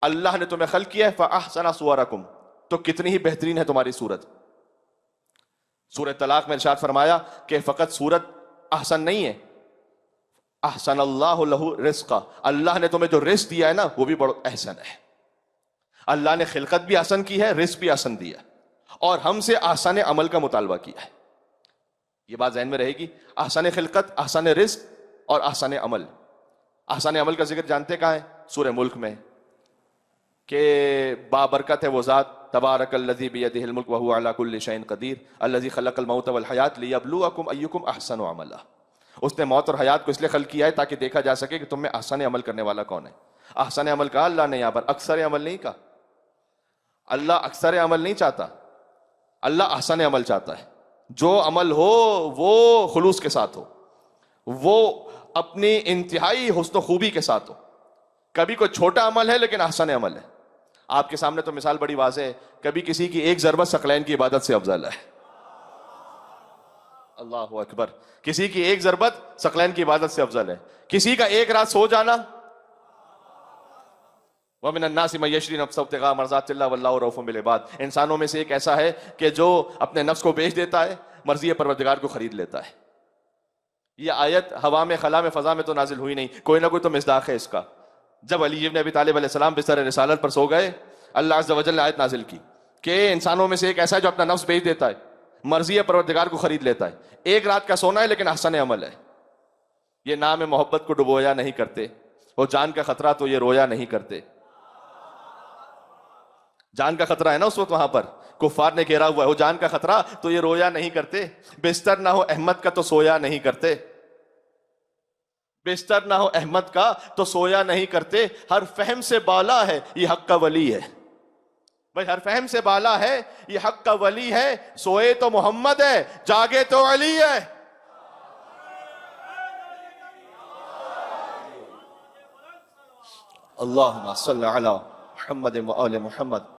اللہ نے تمہیں خلق کیا ہے فاحسن صورکم، تو کتنی ہی بہترین ہے تمہاری صورت. سورہ طلاق میں ارشاد فرمایا کہ فقط صورت احسن نہیں ہے، احسن اللہ لہ رزقا، اللہ نے تمہیں جو رزق دیا ہے نا وہ بھی بڑا احسن ہے. اللہ نے خلقت بھی احسن کی ہے، رزق بھی احسن دیا، اور ہم سے احسن عمل کا مطالبہ کیا ہے. یہ بات ذہن میں رہے گی، احسن خلقت، احسن رزق اور احسن عمل. احسن عمل کا ذکر جانتے کہاں ہے؟ سورہ ملک میں، کہ بابرکت ہے وہ ذات تبارک الذی بیدہ الملک وہو علی کل شیء قدیر الذی خلق الموت والحیات لیبلوکم ایکم احسن عملا. اس نے موت اور حیات کو اس لیے خلق کیا ہے تاکہ دیکھا جا سکے کہ تم میں احسن عمل کرنے والا کون ہے. احسن عمل کہا اللہ نے یہاں پر، اکثر عمل نہیں کہا. اللہ اکثر عمل نہیں چاہتا، اللہ احسن عمل چاہتا ہے. جو عمل ہو وہ خلوص کے ساتھ ہو، وہ اپنی انتہائی حسن و خوبی کے ساتھ ہو. کبھی کوئی چھوٹا عمل ہے لیکن احسن عمل ہے. آپ کے سامنے تو مثال بڑی واضح ہے، کبھی کسی کی ایک ضربت ثقلین کی عبادت سے افضل ہے. اللہ اکبر، کسی کی ایک ضربت ثقلین کی عبادت سے افضل ہے. کسی کا ایک رات سو جانا، وَمِنَ النَّاسِ مَن يَشْرِي نَفْسَهُ ابْتِغَاءَ مَرْضَاتِ اللَّهِ وَاللَّهُ رَءُوفٌ بِالْعِبَادِ. انسانوں میں سے ایک ایسا ہے کہ جو اپنے نفس کو بیچ دیتا ہے، مرضی پروردگار کو خرید لیتا ہے. یہ آیت ہوا میں، خلا میں، فضا میں تو نازل ہوئی نہیں، کوئی نہ کوئی تو مصداق ہے اس کا. جب علی ابن ابی طالب علیہ السلام بستر رسالت پر سو گئے، اللہ عز و جل نے آیت نازل کی کہ انسانوں میں سے ایک ایسا ہے جو اپنا نفس بیچ دیتا ہے، مرضی پروردگار کو خرید لیتا ہے. ایک رات کا سونا ہے لیکن احسن عمل ہے. یہ نام محبت کو ڈبویا نہیں کرتے، وہ جان کا خطرہ تو یہ رویا نہیں کرتے. جان کا خطرہ ہے نا اس وقت وہاں پر، کفار نے گھیرا ہوا ہے، وہ جان کا خطرہ تو یہ رویا نہیں کرتے. بستر نہ ہو احمد کا تو سویا نہیں کرتے، بستر نہ ہو احمد کا تو سویا نہیں کرتے. ہر فہم سے بالا ہے یہ حق کا ولی ہے. بھائی ہر فہم سے بالا ہے یہ حق کا ولی ہے. سوئے تو محمد ہے، جاگے تو علی ہے. اللہم صلی علی محمد و آل محمد.